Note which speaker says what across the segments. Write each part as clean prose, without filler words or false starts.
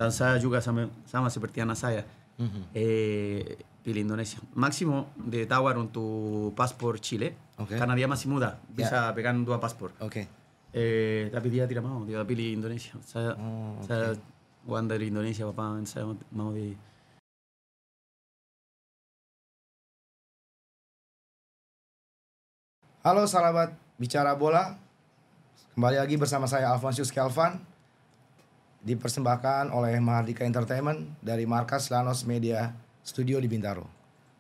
Speaker 1: Dan saya juga sama seperti anak saya. Pilih Indonesia. Maximo ditawar untuk paspor Chile. Karena dia masih muda. Bisa pegang 2 paspor. Tapi dia tidak mau. Dia pilih Indonesia. Saya Juan dari Indonesia, Bapak. Saya mau di...
Speaker 2: Halo sahabat Bicara Bola. Kembali lagi bersama saya Alfonsius Kelvan. Dipersembahkan oleh Mahardika Entertainment dari markas Lanos Media Studio di Bintaro.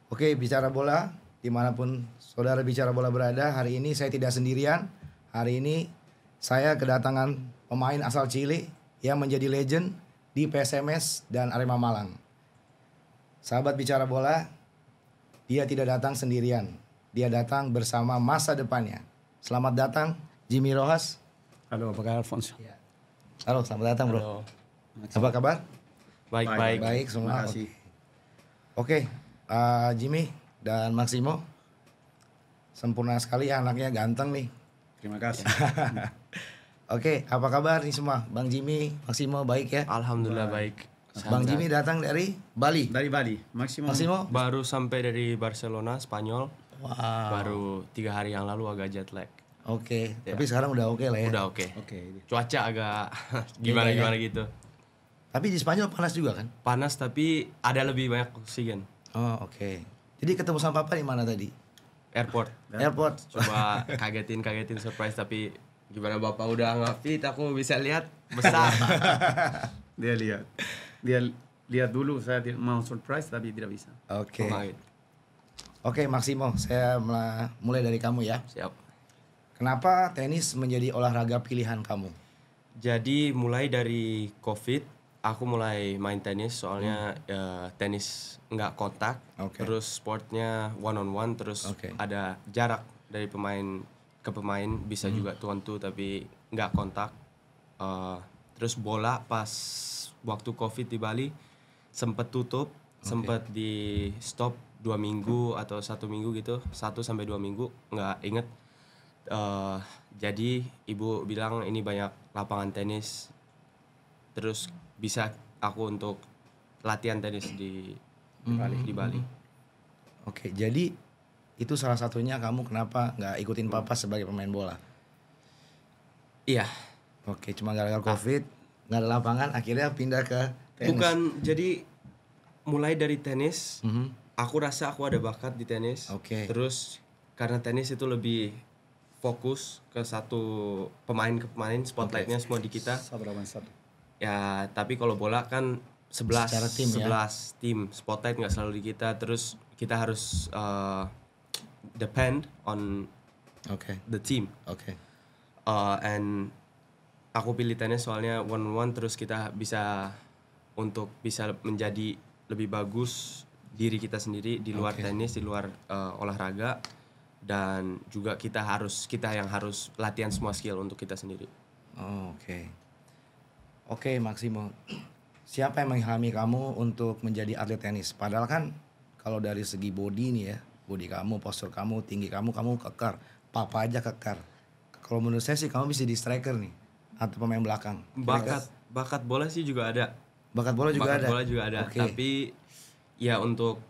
Speaker 2: Oke, Bicara Bola, dimanapun saudara Bicara Bola berada, hari ini saya tidak sendirian. Hari ini saya kedatangan pemain asal Chile yang menjadi legend di PSMS dan Arema Malang. Sahabat Bicara Bola, dia tidak datang sendirian. Dia datang bersama masa depannya. Selamat datang Jimmy Rojas.
Speaker 1: Halo, apa kabar Alfonso?
Speaker 2: Halo, selamat datang bro.
Speaker 1: Halo.
Speaker 2: Apa kabar?
Speaker 3: Baik.
Speaker 2: Baik semua.
Speaker 1: Terima kasih.
Speaker 2: Oke, Jimmy dan Maximo. Sempurna sekali anaknya, ganteng nih.
Speaker 1: Terima kasih.
Speaker 2: Oke, apa kabar nih semua? Bang Jimmy, Maximo baik ya?
Speaker 3: Alhamdulillah baik.
Speaker 2: Bang Jimmy datang dari Bali.
Speaker 1: Dari Bali. Maximo.
Speaker 3: Baru sampai dari Barcelona, Spanyol.
Speaker 2: Wow.
Speaker 3: Baru 3 hari yang lalu agak jet lag.
Speaker 2: Oke,
Speaker 3: Ya.
Speaker 2: tapi sekarang udah oke lah ya.
Speaker 3: Udah oke.
Speaker 1: Oke.
Speaker 3: Cuaca agak gimana gitu.
Speaker 2: Tapi di Spanyol panas juga kan?
Speaker 3: Panas tapi ada lebih banyak oksigen.
Speaker 2: Oh, oke. Jadi ketemu sama papa di mana tadi?
Speaker 3: Airport.
Speaker 2: Airport.
Speaker 3: Coba kagetin surprise tapi gimana bapak udah nggak fit, aku bisa lihat besar.
Speaker 1: Dia lihat dulu, saya mau surprise tapi tidak bisa.
Speaker 2: Oke.
Speaker 3: Pemain.
Speaker 2: Oke, Maximo, saya mulai dari kamu ya.
Speaker 3: Siap.
Speaker 2: Kenapa tenis menjadi olahraga pilihan kamu?
Speaker 3: Jadi mulai dari COVID aku mulai main tenis soalnya tenis nggak kontak, terus sportnya one on one, terus ada jarak dari pemain ke pemain, bisa juga two on two tapi nggak kontak. Terus bola pas waktu COVID di Bali sempet tutup, sempet di stop 2 minggu atau 1 minggu gitu, 1 sampai 2 minggu nggak inget. Jadi ibu bilang ini banyak lapangan tenis, terus bisa aku untuk latihan tenis di Bali.
Speaker 2: Oke, jadi itu salah satunya kamu kenapa nggak ikutin papa sebagai pemain bola?
Speaker 3: Iya.
Speaker 2: Oke, cuma gara-gara COVID nggak ada lapangan, akhirnya pindah ke tenis.
Speaker 3: Bukan, jadi mulai dari tenis, aku rasa aku ada bakat di tenis. Terus karena tenis itu lebih fokus ke satu pemain ke pemain, spotlightnya semua di kita. Ya, tapi kalau bola kan 11 tim, spotlight nggak selalu di kita. Terus kita harus depend on the team. And aku pilih tenis soalnya one on one, terus kita bisa menjadi lebih bagus diri kita sendiri di luar tenis, di luar olahraga. Dan juga kita yang harus latihan semua skill untuk kita sendiri.
Speaker 2: Oke, Maximo. Siapa yang mengilhami kamu untuk menjadi atlet tenis? Padahal kan kalau dari segi body nih ya, body kamu, postur kamu, tinggi kamu kekar. Papa aja kekar. Kalau menurut saya sih kamu bisa di striker nih atau pemain belakang.
Speaker 3: Bakat bola sih juga ada.
Speaker 2: Bakat bola juga ada.
Speaker 3: Tapi ya untuk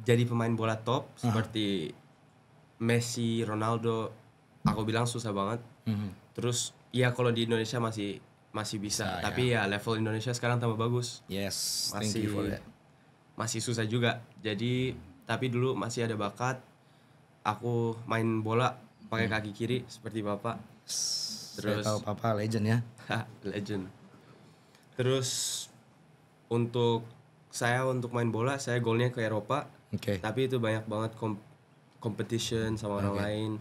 Speaker 3: jadi pemain bola top seperti Messi, Ronaldo, aku bilang susah banget. Terus ya kalau di Indonesia masih bisa, tapi ya level Indonesia sekarang tambah bagus.
Speaker 2: Yes, thank you for that.
Speaker 3: Masih susah juga. Jadi tapi dulu masih ada bakat. Aku main bola pakai kaki kiri seperti bapak.
Speaker 2: Terus saya tahu papa legend ya.
Speaker 3: Legend. Terus untuk main bola, saya golnya ke Eropa. Tapi itu banyak banget competition sama orang lain.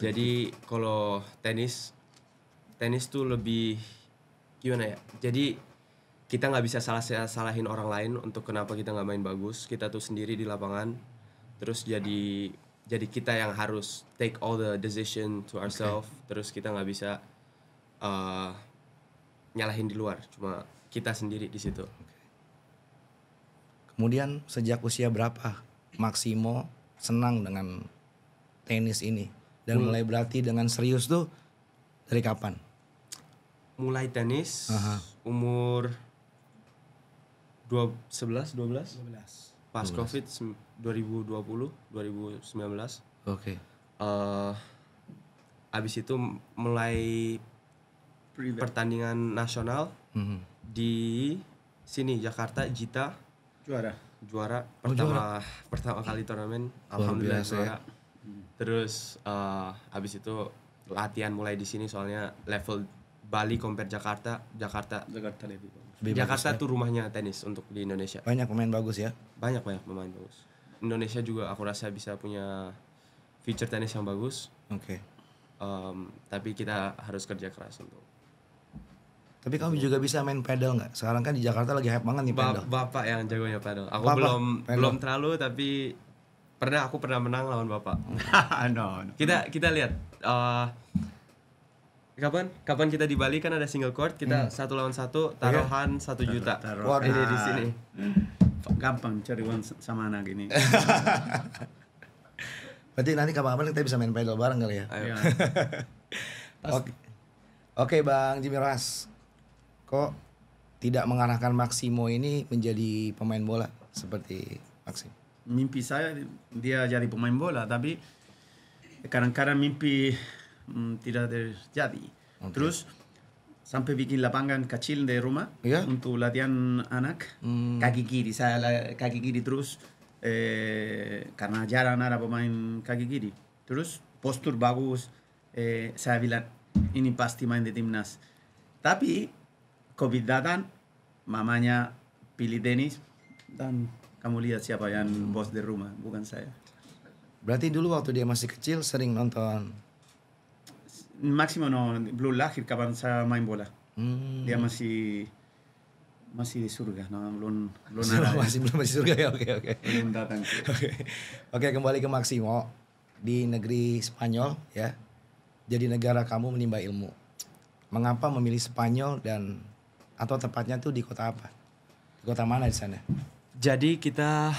Speaker 3: Jadi kalau tenis tuh lebih gimana ya? Jadi kita nggak bisa salahin orang lain untuk kenapa kita nggak main bagus. Kita tuh sendiri di lapangan. Terus jadi kita yang harus take all the decision to ourselves. Terus kita nggak bisa nyalahin di luar. Cuma kita sendiri di situ.
Speaker 2: Kemudian sejak usia berapa Maximo senang dengan tenis ini dan mulai berarti dengan serius tuh dari kapan?
Speaker 3: Mulai tenis umur 11, 12. Pas
Speaker 2: 12.
Speaker 3: Covid 2020, 2019.
Speaker 2: Oke.
Speaker 3: Abis itu mulai pertandingan nasional di sini Jakarta, Jita juara pertama kali turnamen, alhamdulillah juara. Terus abis itu latihan mulai di sini soalnya level Bali compare Jakarta lebih bagus. Jakarta tuh rumahnya tenis untuk di Indonesia.
Speaker 2: Banyak pemain bagus ya.
Speaker 3: Banyak pemain bagus. Indonesia juga aku rasa bisa punya feature tenis yang bagus.
Speaker 2: Oke.
Speaker 3: Tapi kita harus kerja keras untuk.
Speaker 2: Tapi kamu juga bisa main pedal nggak? Sekarang kan di Jakarta lagi hype banget nih pedal.
Speaker 3: Bapak yang jagonya pedal. Aku belum terlalu, tapi aku pernah menang lawan bapak.
Speaker 1: No.
Speaker 3: Kita lihat. Kapan kita di Bali kan ada single court, kita 1 lawan 1 taruhan 1 juta.
Speaker 2: Wah,
Speaker 3: ini di sini.
Speaker 1: Gampang cari uang sama anak gini.
Speaker 2: Berarti nanti kapan-kapan kita bisa main pedal bareng kali ya.
Speaker 3: Ayo.
Speaker 2: Oke, Bang Jimmy Ras. Kok tidak mengarahkan Maximo ini menjadi pemain bola seperti Maxim?
Speaker 1: Mimpi saya dia jadi pemain bola, tapi kadang-kadang mimpi tidak terjadi. Terus sampai bikin lapangan kecil di rumah untuk latihan anak. Kaki kiri, saya kaki kiri terus karena jarang ada pemain kaki kiri. Terus postur bagus, saya bilang ini pasti main di timnas. Tapi Covid datang, mamanya pilih tenis dan kamu lihat siapa yang bos di rumah, bukan saya.
Speaker 2: Berarti dulu waktu dia masih kecil sering nonton.
Speaker 1: Maximo belum lahir kapan saya main bola. Dia masih di surga, belum ada.
Speaker 2: masih surga ya, oke.
Speaker 1: Belum datang.
Speaker 2: Oke, kembali ke Maximo di negeri Spanyol ya. Jadi negara kamu menimba ilmu. Mengapa memilih Spanyol atau tepatnya tuh di kota apa? Di kota mana di sana?
Speaker 3: Jadi kita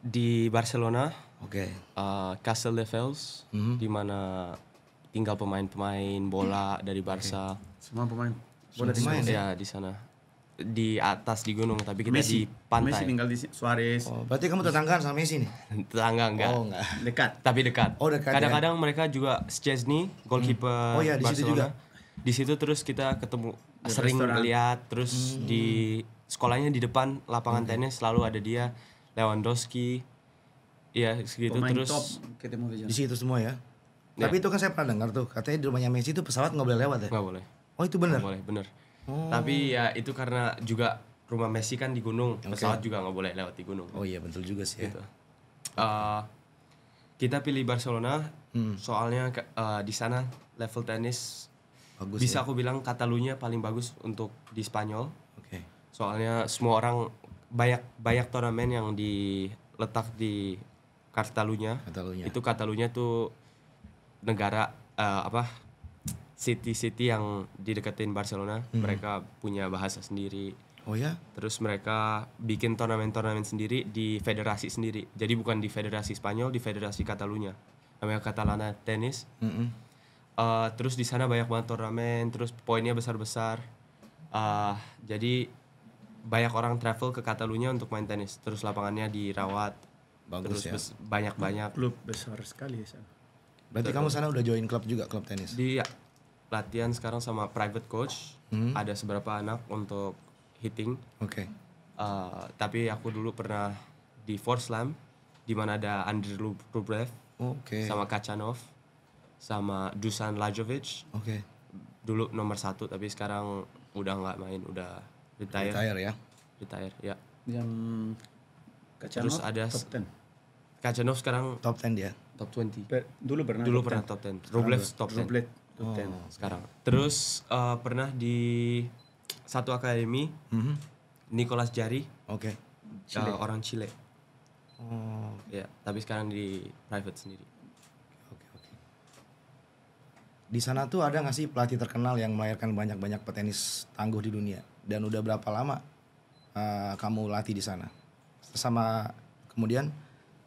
Speaker 3: di Barcelona.
Speaker 2: Oke.
Speaker 3: Castelldefels, di mana tinggal pemain-pemain bola dari Barca.
Speaker 1: Semua pemain
Speaker 2: bola di sana.
Speaker 3: Ya, di sana. Di atas di gunung, tapi kita
Speaker 1: Messi,
Speaker 3: di pantai.
Speaker 1: Messi tinggal di Suarez.
Speaker 2: Oh, berarti kamu tetanggaan sama Messi nih?
Speaker 3: Tetangga enggak.
Speaker 2: Oh, enggak.
Speaker 1: Dekat.
Speaker 3: Tapi dekat.
Speaker 2: Oh, dekat.
Speaker 3: Kadang-kadang mereka juga Szczęsny, goalkeeper
Speaker 2: Oh, iya, di situ
Speaker 3: Barcelona.
Speaker 2: juga.
Speaker 3: Di situ terus kita ketemu,
Speaker 1: Di
Speaker 3: sering
Speaker 1: restoran.
Speaker 3: lihat, terus di sekolahnya di depan lapangan tenis selalu ada dia, Lewandowski. Iya, segitu.
Speaker 1: Pemain
Speaker 3: terus
Speaker 1: top ketemu di sana.
Speaker 2: Di situ semua ya. Tapi itu kan saya pernah dengar tuh, katanya di rumahnya Messi itu pesawat nggak boleh lewat ya?
Speaker 3: nggak boleh.
Speaker 2: Oh, itu benar?
Speaker 3: Nggak boleh, bener. Tapi ya itu karena juga rumah Messi kan di gunung, pesawat juga nggak boleh lewat di gunung.
Speaker 2: Oh iya, betul juga sih ya.
Speaker 3: Gitu. Kita pilih Barcelona soalnya di sana level tenis
Speaker 2: Bagus
Speaker 3: bisa
Speaker 2: ya?
Speaker 3: aku bilang Catalunya paling bagus untuk di Spanyol.
Speaker 2: Oke.
Speaker 3: Soalnya semua orang banyak turnamen yang diletak di Catalunya. Itu Catalunya tuh negara city yang dideketin Barcelona. Mereka punya bahasa sendiri.
Speaker 2: Oh ya?
Speaker 3: Terus mereka bikin turnamen sendiri di federasi sendiri. Jadi bukan di federasi Spanyol, di federasi Catalunya. Namanya Catalana Tennis. Terus di sana banyak banget turnamen, terus poinnya besar-besar. Jadi banyak orang travel ke Catalunya untuk main tenis. Terus lapangannya dirawat.
Speaker 2: Bagus
Speaker 3: terus
Speaker 2: ya.
Speaker 3: Banyak-banyak.
Speaker 1: Klub besar sekali ya sana.
Speaker 2: Berarti kamu sana udah join klub juga, klub tenis?
Speaker 3: Di latihan sekarang sama private coach. Ada seberapa anak untuk hitting.
Speaker 2: Oke.
Speaker 3: Tapi aku dulu pernah di Four Slam di mana ada Andrei Rublev, sama Kachanov, sama Dusan Lajovic.
Speaker 2: Oke.
Speaker 3: Dulu nomor 1 tapi sekarang udah nggak main, udah retire
Speaker 2: ya.
Speaker 3: Retire ya.
Speaker 1: Yang
Speaker 3: Terus ada
Speaker 1: top 10.
Speaker 3: Kachanov sekarang
Speaker 2: Top 10 dia.
Speaker 3: top 20.
Speaker 1: Dulu pernah
Speaker 3: top 10. Rublev top 10
Speaker 1: Rublev top 10
Speaker 3: sekarang. Terus pernah di satu akademi Nicolas Jarry.
Speaker 2: Oke.
Speaker 3: Orang Chile.
Speaker 2: Oh.
Speaker 3: Ya, tapi sekarang di private sendiri.
Speaker 2: Oke. Di sana tuh ada nggak sih pelatih terkenal yang melahirkan banyak-banyak petenis tangguh di dunia? Dan udah berapa lama kamu latih di sana? Sama kemudian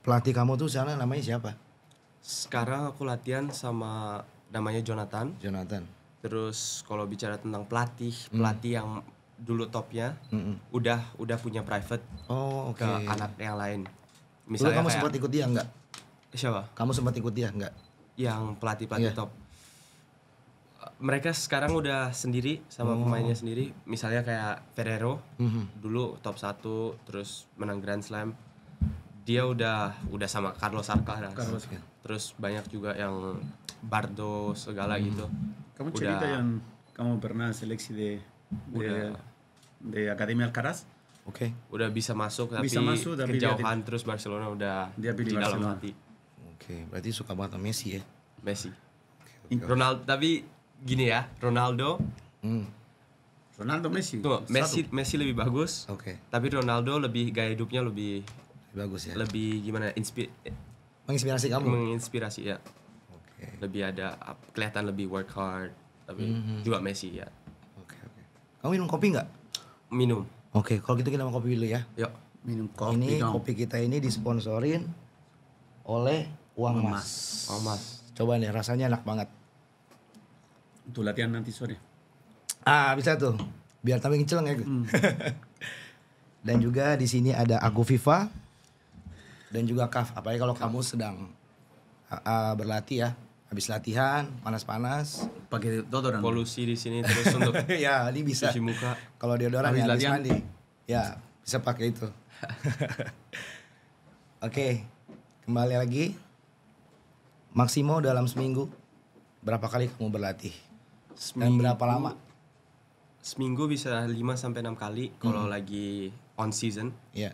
Speaker 2: pelatih kamu tuh sana namanya siapa?
Speaker 3: Sekarang aku latihan sama namanya Jonathan.
Speaker 2: Jonathan.
Speaker 3: Terus kalau bicara tentang pelatih yang dulu topnya udah punya private ke anak yang lain.
Speaker 2: Misalnya kamu sempat ikut dia enggak?
Speaker 3: Siapa?
Speaker 2: Kamu sempat ikut dia enggak?
Speaker 3: Yang pelatih top. Mereka sekarang udah sendiri sama pemainnya sendiri. Misalnya kayak Ferrero, dulu top 1 terus menang Grand Slam. Dia udah sama Carlos Alcaraz. Terus banyak juga yang Bardo segala gitu.
Speaker 1: Kamu cerita yang kamu pernah seleksi de Academia Alcaraz?
Speaker 3: Udah bisa masuk tapi kejauhan terus Barcelona udah
Speaker 1: dia
Speaker 3: di dalam hati.
Speaker 2: Berarti suka banget sama Messi ya?
Speaker 3: Messi. Ronaldo tapi gini ya, Ronaldo
Speaker 1: Messi.
Speaker 3: Messi lebih bagus. Tapi Ronaldo lebih gaya hidupnya lebih
Speaker 2: bagus ya.
Speaker 3: Lebih gimana?
Speaker 2: Menginspirasi kamu.
Speaker 3: Menginspirasi ya. Lebih ada kelihatan lebih work hard. Tapi juga Messi ya.
Speaker 2: Kamu minum kopi nggak?
Speaker 3: Minum.
Speaker 2: Kalau gitu kita mau kopi dulu ya.
Speaker 3: Yuk.
Speaker 1: Minum kopi.
Speaker 2: Ini kopi kita ini disponsorin oleh Uang Mas. Coba nih, rasanya enak banget.
Speaker 1: Untuk latihan nanti sore.
Speaker 2: Bisa tuh. Biar tambah ngeceleng ya. Dan juga di sini ada Aku Viva dan juga Kaf. Apalagi kalau kamu sedang berlatih ya. Habis latihan, panas-panas,
Speaker 1: pakai deodoran.
Speaker 3: Polusi di sini terus untuk
Speaker 2: ya, ini bisa.
Speaker 3: Cuci muka.
Speaker 2: Kalau deodoran ya habis mandi. Ya, bisa pakai itu. Kembali lagi. Maksimo dalam seminggu berapa kali kamu berlatih? Dan berapa lama?
Speaker 3: Seminggu bisa 5-6 kali kalau lagi on season.
Speaker 2: Iya.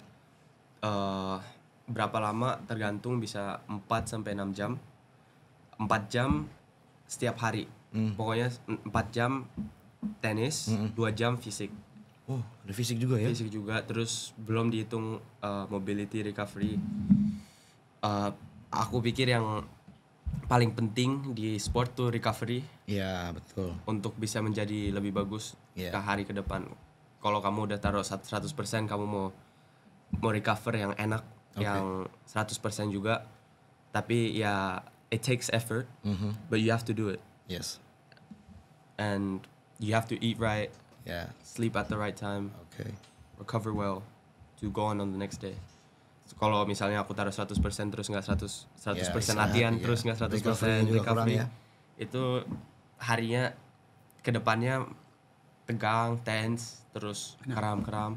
Speaker 3: Berapa lama tergantung, bisa 4-6 jam. 4 jam setiap hari. Pokoknya 4 jam tenis, 2 jam fisik.
Speaker 2: Ada fisik juga ya?
Speaker 3: Fisik juga, terus belum dihitung mobility recovery. Aku pikir yang paling penting di sport tuh recovery.
Speaker 2: Iya, betul.
Speaker 3: Untuk bisa menjadi lebih bagus ke hari ke depan. Kalau kamu udah taruh 100%, kamu mau recover yang enak, yang 100% juga. Tapi ya it takes effort, but you have to do it.
Speaker 2: Yes.
Speaker 3: And you have to eat right, sleep at the right time, recover well to go on the next day. So, kalau misalnya aku taruh 100% terus nggak 100% latihan, terus nggak 100% recovery, itu harinya kedepannya tegang, tense, terus kram-kram.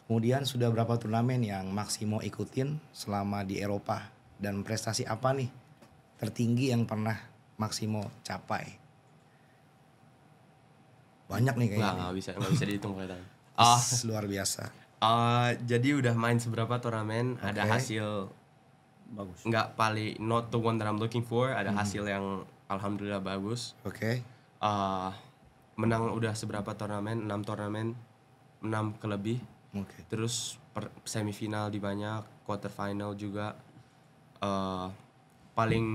Speaker 2: Kemudian sudah berapa turnamen yang Maksimo ikutin selama di Eropa, dan prestasi apa nih tertinggi yang pernah Maksimo capai? Banyak nih kayaknya.
Speaker 3: Nggak bisa dihitung kayaknya.
Speaker 2: Luar biasa.
Speaker 3: Jadi udah main seberapa turnamen, ada hasil
Speaker 1: bagus.
Speaker 3: Nggak paling not the one that I'm looking for, ada hasil yang alhamdulillah bagus. Menang udah seberapa turnamen, 6 turnamen, 6 ke lebih. Terus semifinal di banyak, quarter final juga. Paling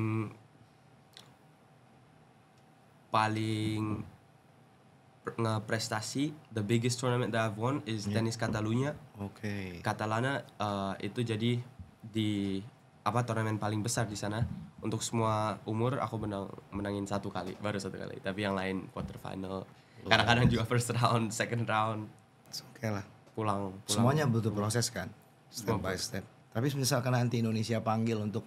Speaker 3: ngeprestasi, the biggest tournament that I've won is Tenis Catalunya. Catalana itu jadi di turnamen paling besar di sana. Untuk semua umur aku menangin baru satu kali. Tapi yang lain quarter final. Kadang-kadang juga first round, second round.
Speaker 2: Lah.
Speaker 3: Pulang.
Speaker 2: Semuanya butuh proses kan, step by step. Tapi misalkan nanti Indonesia panggil untuk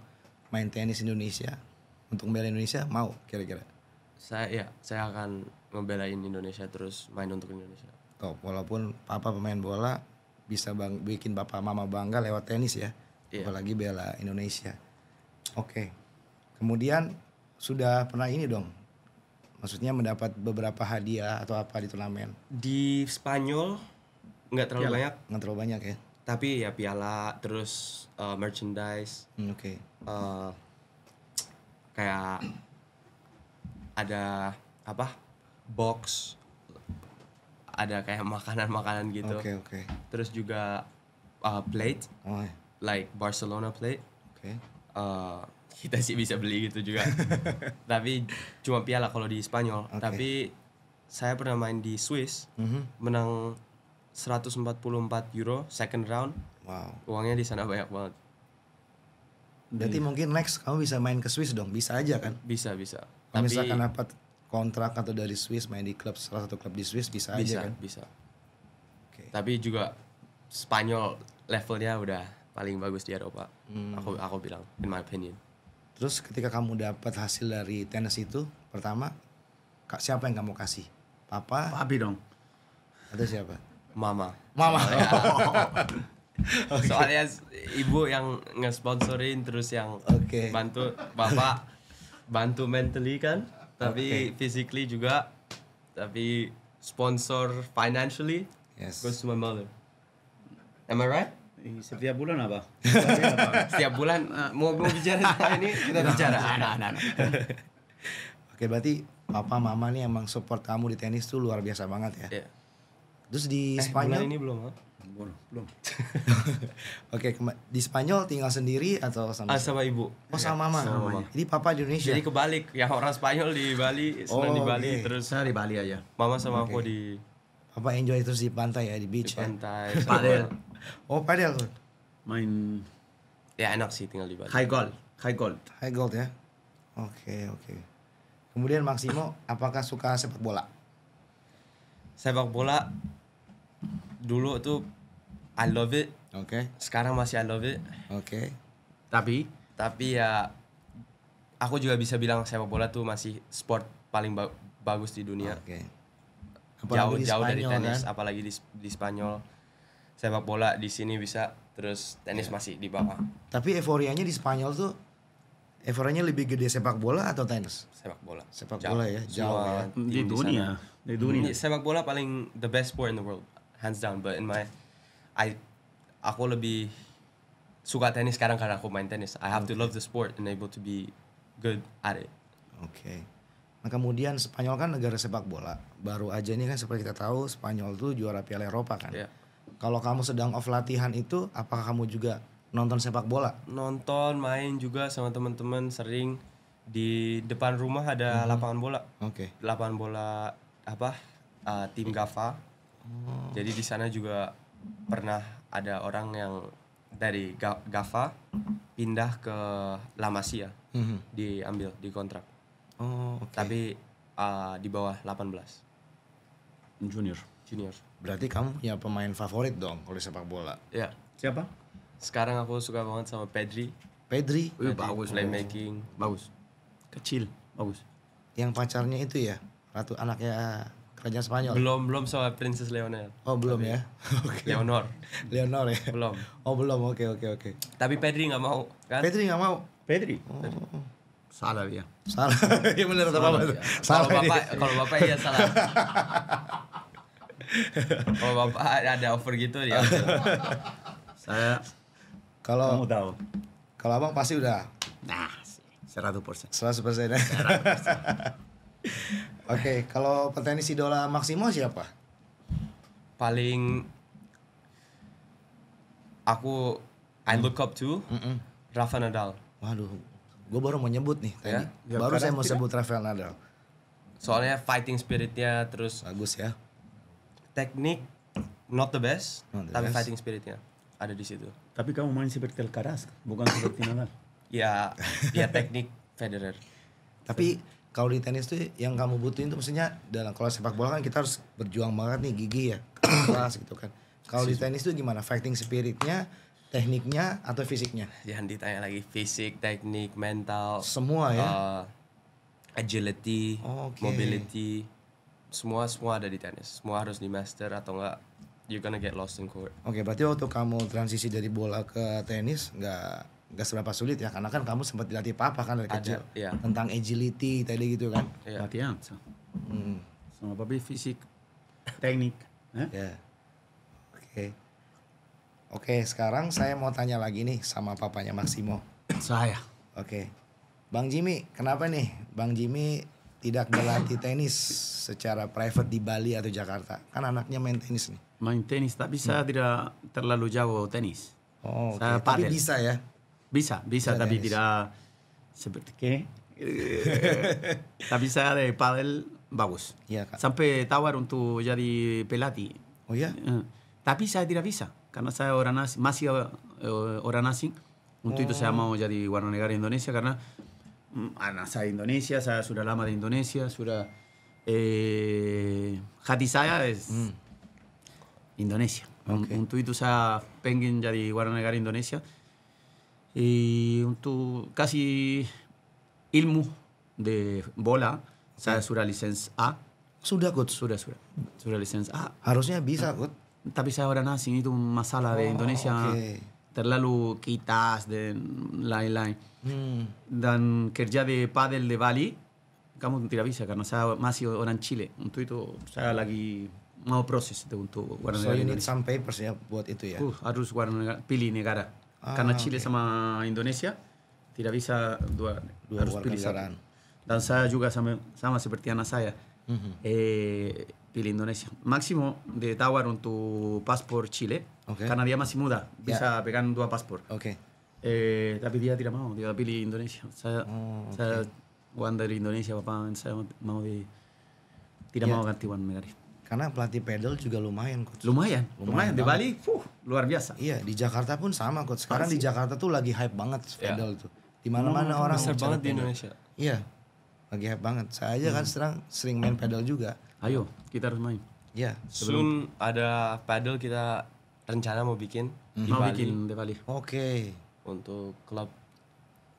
Speaker 2: main tenis Indonesia, untuk membela Indonesia, mau kira-kira?
Speaker 3: Saya akan membelain Indonesia, terus main untuk Indonesia.
Speaker 2: Walaupun papa pemain bola, bisa bikin bapak mama bangga lewat tenis ya. Apalagi bela Indonesia. Kemudian sudah pernah ini dong, maksudnya mendapat beberapa hadiah atau apa di turnamen?
Speaker 3: Di Spanyol nggak terlalu banyak
Speaker 2: ya,
Speaker 3: tapi ya piala, terus merchandise. Kayak ada box, ada kayak makanan gitu. Terus juga plate, like Barcelona plate. Kita sih bisa beli gitu juga. Tapi cuma piala kalau di Spanyol. Tapi saya pernah main di Swiss, menang 144 euro second round. Uangnya di sana banyak banget.
Speaker 2: Berarti mungkin next kamu bisa main ke Swiss dong, bisa aja kan?
Speaker 3: Bisa.
Speaker 2: Kalau misalkan dapat kontrak atau dari Swiss main di salah satu klub di Swiss bisa aja kan?
Speaker 3: Bisa. Tapi juga Spanyol levelnya udah paling bagus di Eropa. Aku bilang, in my opinion.
Speaker 2: Terus ketika kamu dapat hasil dari tenis itu, pertama siapa yang kamu kasih? Papa?
Speaker 1: Papi dong.
Speaker 2: Atau siapa?
Speaker 3: Mama.
Speaker 2: Okay.
Speaker 3: Soalnya ibu yang nge-sponsorin, terus yang bantu bapak, bantu mentally kan, tapi physically juga, tapi sponsor financially goes to my mother. Am I right?
Speaker 1: Setiap bulan apa?
Speaker 3: Setiap bulan mau bicara ini kita bicara.
Speaker 2: Oke, berarti papa mama nih emang support kamu di tenis tuh luar biasa banget ya.
Speaker 3: Yeah.
Speaker 2: Terus di Spanyol
Speaker 3: bulan ini belum?
Speaker 1: Belum.
Speaker 2: Oke, di Spanyol tinggal sendiri atau sama
Speaker 3: ibu?
Speaker 2: Oh, sama mama. Jadi papa di Indonesia.
Speaker 3: Jadi kebalik, yang orang Spanyol di Bali, senang di Bali, terus
Speaker 1: saya di Bali aja.
Speaker 3: Mama sama aku di
Speaker 2: papa enjoy terus di pantai ya, di beach ya.
Speaker 3: Pantai.
Speaker 1: Padel.
Speaker 2: Oh, padel.
Speaker 1: Main
Speaker 3: ya enak sih tinggal di Bali.
Speaker 1: high gold
Speaker 2: ya. Oke. Kemudian Maximo, apakah suka sepak bola?
Speaker 3: Sepak bola dulu tuh I love it.
Speaker 2: Oke.
Speaker 3: Sekarang masih I love it.
Speaker 2: Oke.
Speaker 3: Tapi ya aku juga bisa bilang sepak bola tuh masih sport paling bagus di dunia.
Speaker 2: Oke.
Speaker 3: Jauh dari tenis, kan? Apalagi di Spanyol. Sepak bola di sini bisa, terus tenis masih di bawah.
Speaker 2: Tapi euforianya di Spanyol tuh lebih gede sepak bola atau tenis?
Speaker 3: Sepak bola.
Speaker 2: Bola ya, jauh ya.
Speaker 1: Di dunia.
Speaker 3: Sepak bola paling the best sport in the world, hands down. But aku lebih suka tenis sekarang karena aku main tenis. I have to love the sport and able to be good at it.
Speaker 2: Oke. Nah, kemudian Spanyol kan negara sepak bola. Baru aja nih kan seperti kita tahu Spanyol tuh juara Piala Eropa kan.
Speaker 3: Yeah.
Speaker 2: Kalau kamu sedang off latihan itu, apakah kamu juga nonton sepak bola?
Speaker 3: Nonton, main juga sama teman-teman sering. Di depan rumah ada lapangan bola.
Speaker 2: Oke.
Speaker 3: Lapangan bola tim GAFA. Jadi di sana juga pernah ada orang yang dari GAFA pindah ke La Masia. Diambil di kontrak.
Speaker 2: Oh, oke.
Speaker 3: Tapi di bawah 18.
Speaker 1: Junior.
Speaker 3: Berarti
Speaker 2: kamu punya pemain favorit dong kalau sepak bola?
Speaker 3: Ya.
Speaker 1: Siapa?
Speaker 3: Sekarang aku suka banget sama Pedri.
Speaker 1: Bagus.
Speaker 3: Playmaking.
Speaker 1: Bagus. Kecil. Bagus.
Speaker 2: Yang pacarnya itu ya? Ratu anaknya kerajaan Spanyol?
Speaker 3: Belum sama Princess Leonor.
Speaker 2: Oh, belum ya?
Speaker 3: Okay. Leonor ya?
Speaker 2: Belum. Oh, belum. Oke.
Speaker 3: Tapi Pedri gak mau kan?
Speaker 2: Pedri gak mau?
Speaker 1: Oh. Salah dia.
Speaker 2: Ya bener atau apa?
Speaker 3: Kalau bapak iya salah. Kalau bapak ada offer gitu dia.
Speaker 1: Saya
Speaker 2: kalau
Speaker 1: kamu tahu.
Speaker 2: Kalau abang pasti udah.
Speaker 1: Nah, 100%.
Speaker 2: 100% ya. Oke, kalau petenis idola Maximo siapa?
Speaker 3: Paling aku I look up to Rafa Nadal.
Speaker 2: Waduh, gue baru mau nyebut nih tadi. Ya, baru saya mau sebut Rafael Nadal.
Speaker 3: Soalnya fighting spiritnya terus
Speaker 2: bagus ya.
Speaker 3: Teknik not the best, tapi fighting spiritnya ada di situ.
Speaker 1: Tapi kamu main seperti Alcaraz, bukan seperti Nadal.
Speaker 3: Ya teknik Federer.
Speaker 2: Tapi kalau di tenis tuh yang kamu butuhin tuh maksudnya kalau sepak bola kan kita harus berjuang banget nih, gigi ya, keras gitu kan. Kalau di tenis tuh gimana? Fighting spiritnya, tekniknya atau fisiknya?
Speaker 3: Jangan ditanya lagi, fisik, teknik, mental,
Speaker 2: semua ya.
Speaker 3: Agility, mobility, semua ada di tenis. Semua harus di master atau enggak you're gonna get lost in court.
Speaker 2: Oke, berarti waktu kamu transisi dari bola ke tenis nggak seberapa sulit ya, karena kan kamu sempat dilatih papa kan dari kecil tentang agility tadi gitu kan.
Speaker 1: Latihan sama papi, fisik, teknik.
Speaker 2: Oke, sekarang saya mau tanya lagi nih sama papanya Maximo.
Speaker 1: Saya.
Speaker 2: Oke, Bang Jimmy, kenapa nih Bang Jimmy tidak berlatih tenis secara private di Bali atau Jakarta? Kan anaknya main tenis nih.
Speaker 1: Main tenis, tapi saya tidak terlalu jauh tenis.
Speaker 2: Oh, okay. Tapi bisa ya?
Speaker 1: Bisa tapi tenis. Tidak seperti tapi saya ada padel bagus.
Speaker 2: Ya, Kak.
Speaker 1: Sampai tawar untuk jadi pelatih.
Speaker 2: Oh ya?
Speaker 1: Tapi saya tidak bisa karena saya masih orang asing. Untuk itu saya mau jadi warga negara Indonesia karena anak saya Indonesia, saya sudah lama di Indonesia, sudah hati saya es Indonesia. Untuk itu saya pengen jadi warga negara Indonesia. Untuk kasih ilmu de bola, saya sudah lisensi A.
Speaker 2: Sudah, Coach?
Speaker 1: Sudah lisensi A.
Speaker 2: Harusnya bisa, Coach.
Speaker 1: Tapi saya orang asing, itu masalah di Indonesia. Terlalu kitas dan lain-lain. Dan kerja de padel de Bali, kamu tidak bisa karena saya masih orang Chile. Untuk itu saya lagi mau proses itu untuk warga negara
Speaker 2: Indonesia. So you need
Speaker 1: Indonesia.
Speaker 2: some papers ya buat itu ya?
Speaker 1: Harus warga negara, pilih negara. Karena Chile sama Indonesia tidak bisa dua harus pilih satu. Dan saya juga sama seperti anak saya. Pilih Indonesia. Máximo de tawar untuk paspor Chile. Karena dia masih muda, bisa pegang 2 paspor. Tapi dia tidak mau, dia pilih Indonesia. Saya uang dari Indonesia, Bapak, saya mau tidak mau ganti uang negara.
Speaker 2: Karena pelatih pedal juga lumayan, Coach.
Speaker 1: Lumayan. Di Bali, luar biasa.
Speaker 2: Iya, di Jakarta pun sama, Coach. Sekarang di Jakarta tuh lagi hype banget pedal tuh. Di mana-mana orang
Speaker 3: besar banget di Indonesia.
Speaker 2: Iya, lagi hype banget. Saya aja kan sering main pedal juga.
Speaker 1: Ayo, kita harus main.
Speaker 2: Iya.
Speaker 3: Soon ada paddle kita rencana mau bikin di
Speaker 1: Mau
Speaker 3: Bali.
Speaker 1: bikin di Bali.
Speaker 3: Untuk klub.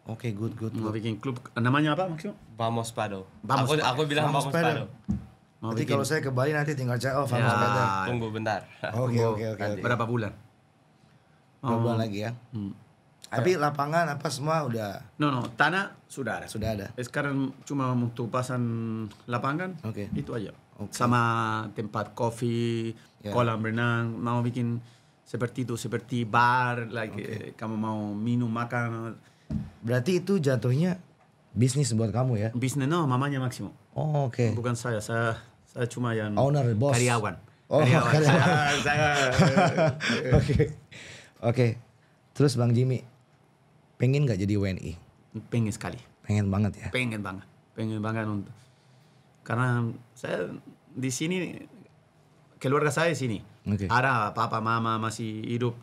Speaker 2: Good.
Speaker 1: Mau bikin klub, namanya apa maksudnya?
Speaker 3: Vamos Paddle.
Speaker 1: Vamos
Speaker 3: Aku bilang Vamos Paddle.
Speaker 2: Nanti kalau saya ke Bali nanti tinggal cek Vamos Paddle.
Speaker 3: Tunggu bentar.
Speaker 2: Oke.
Speaker 1: Berapa bulan?
Speaker 2: Berapa bulan lagi ya? Tapi lapangan apa semua udah?
Speaker 1: No, tanah sudah ada.
Speaker 2: Sudah ada.
Speaker 1: Sekarang cuma untuk pasang lapangan, itu aja. Sama tempat kopi, kolam renang, mau bikin seperti itu, seperti bar, kamu mau minum, makan.
Speaker 2: Berarti itu jatuhnya bisnis buat kamu ya?
Speaker 1: Bisnis, no, mamanya Máximo. Bukan saya cuma yang
Speaker 2: owner, bos.
Speaker 1: Karyawan.
Speaker 2: Karyawan.
Speaker 1: Saya.
Speaker 2: Oke. Terus Bang Jimmy, pengen nggak jadi WNI?
Speaker 1: Pengen sekali.
Speaker 2: Pengen banget ya?
Speaker 1: Pengen banget untuk. Karena saya di sini, keluarga saya di sini. Ada papa, mama masih hidup,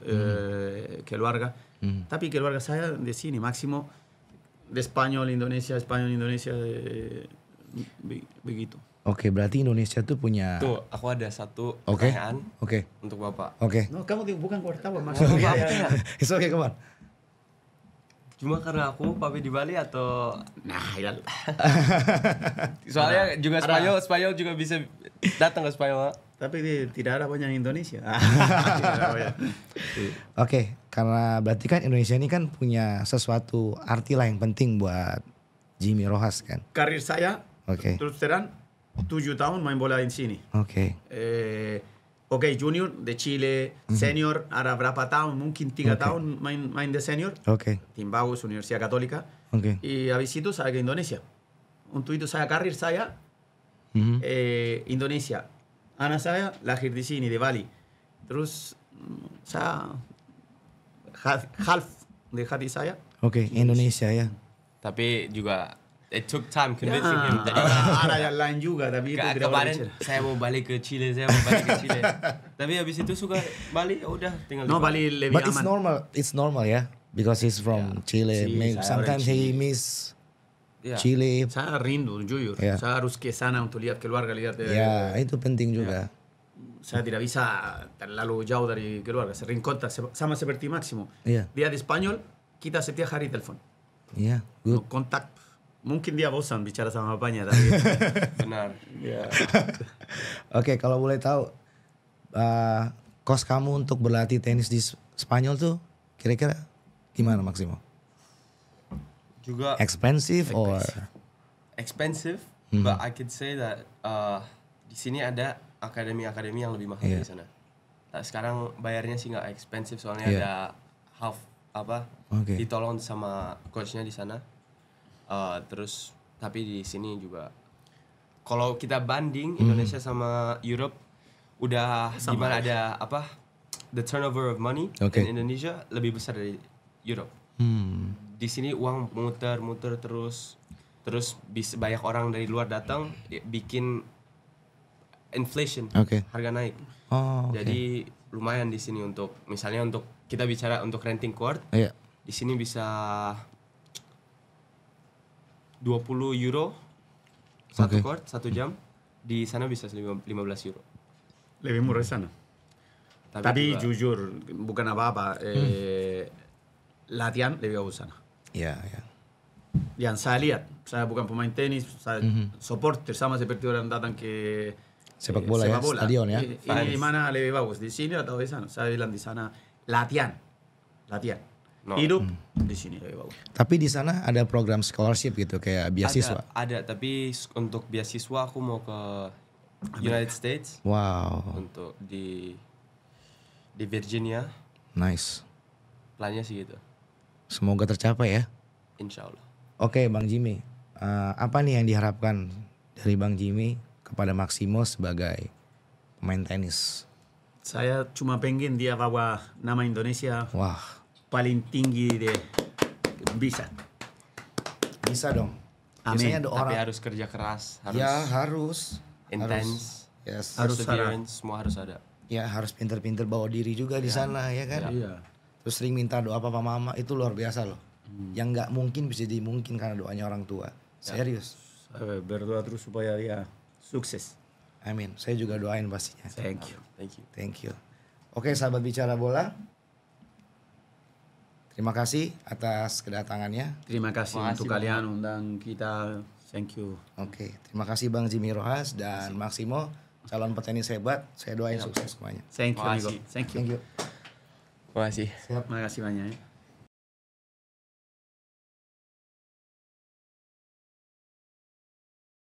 Speaker 1: keluarga. Tapi keluarga saya di sini, Máximo de Spanyol Indonesia, begitu.
Speaker 2: Berarti Indonesia tuh punya.
Speaker 3: Tuh, aku ada satu pertanyaan untuk Bapak.
Speaker 1: No, kamu bukan wartawan,
Speaker 3: Máximo.
Speaker 2: It's okay, come on.
Speaker 3: Cuma karena aku papi di Bali atau
Speaker 1: ya.
Speaker 3: Soalnya juga Spanyol juga bisa datang ke Spanyol.
Speaker 1: Tapi tidak ada banyak Indonesia.
Speaker 2: Karena berarti kan Indonesia ini kan punya sesuatu arti lah yang penting buat Jimmy Rojas kan.
Speaker 1: Karir saya, terus terang, 7 tahun main bola di sini. Junior de Chile, senior ada berapa tahun, mungkin 3 tahun main de senior. Tim bagus, Universidad Católica. Y habis itu saya ke Indonesia. Untuk itu saya karir saya Indonesia. Anak saya lahir di sini, di Bali. Terus saya half de hati saya.
Speaker 2: Indonesia ya.
Speaker 3: Tapi juga it took time convincing him.
Speaker 1: Ada yang lain juga, tapi itu tidak
Speaker 3: kemarin saya mau balik ke Chile. Tapi habis itu suka Bali, udah tinggal.
Speaker 1: No, Bali lebih
Speaker 2: aman. But it's normal ya, because he's from Chile. Sometimes he miss Chile.
Speaker 1: Saya rindu, jujur. Saya harus ke sana untuk lihat keluarga,
Speaker 2: itu penting juga.
Speaker 1: Saya tidak bisa terlalu jauh dari keluarga. Sering kontak, sama seperti Máximo. Dia di Spanyol, kita setiap hari telepon.
Speaker 2: Good.
Speaker 1: Kontak. Mungkin dia bosan bicara sama bapaknya, tapi
Speaker 3: benar.
Speaker 2: Kalau boleh tahu, kos kamu untuk berlatih tenis di Spanyol tuh kira-kira gimana Máximo?
Speaker 3: Juga
Speaker 2: expensive,
Speaker 3: but I could say that di sini ada akademi yang lebih mahal di sana. Nah, sekarang bayarnya sih nggak expensive, soalnya ada half ditolong sama coachnya di sana. Terus tapi di sini juga kalau kita banding Indonesia sama Europe, udah gimana ada the turnover of money in Indonesia lebih besar dari Europe. Di sini uang muter terus bisa banyak orang dari luar datang, bikin inflation, harga naik. Jadi lumayan di sini untuk misalnya untuk kita bicara untuk renting court, di sini bisa 20 euro satu court 1 jam. Di sana bisa 15 euro.
Speaker 1: Lebih murah di sana. Tapi jujur, bukan apa-apa. Latihan lebih bagus sana.
Speaker 2: Iya, ya.
Speaker 1: Yang saya lihat, saya bukan pemain tenis, saya supporter sama seperti orang datang ke
Speaker 2: sepak bola ya, stadion ya.
Speaker 1: Ini mana lebih bagus, di sini atau di sana? Saya bilang di sana latihan. No. Hidup di sini lebih bagus.
Speaker 2: Tapi di sana ada program scholarship gitu kayak beasiswa.
Speaker 3: Ada, tapi untuk beasiswa aku mau ke United States.
Speaker 2: Wow.
Speaker 3: Untuk di Virginia.
Speaker 2: Nice.
Speaker 3: Plannya sih gitu.
Speaker 2: Semoga tercapai ya.
Speaker 3: Insya Allah.
Speaker 2: Oke, Bang Jimmy. Apa nih yang diharapkan dari Bang Jimmy kepada Maximo sebagai pemain tenis?
Speaker 1: Saya cuma pengen dia bawa nama Indonesia.
Speaker 2: Wah.
Speaker 1: Paling tinggi deh. Bisa
Speaker 2: dong. Biasanya ada orang.
Speaker 3: Tapi harus kerja keras.
Speaker 2: Harus.
Speaker 3: Intense.
Speaker 2: Yes.
Speaker 3: Harus semua harus ada.
Speaker 2: Ya harus pinter-pinter bawa diri juga di sana ya kan.
Speaker 1: Iya.
Speaker 2: Terus sering minta doa papa mama, itu luar biasa loh. Yang nggak mungkin bisa dimungkin karena doanya orang tua. Serius.
Speaker 1: Saya berdoa terus supaya dia sukses.
Speaker 2: Amin. Saya juga doain pastinya.
Speaker 1: Thank you.
Speaker 2: Oke, sahabat bicara bola. Terima kasih atas kedatangannya.
Speaker 1: Terima kasih untuk kalian undang kita. Thank you.
Speaker 2: Oke, terima kasih Bang Jimmy Rojas dan Maximo, calon petenis hebat. Saya doain sukses semuanya.
Speaker 1: Thank you.
Speaker 2: Thank you.
Speaker 3: Terima kasih.
Speaker 1: Terima kasih banyak.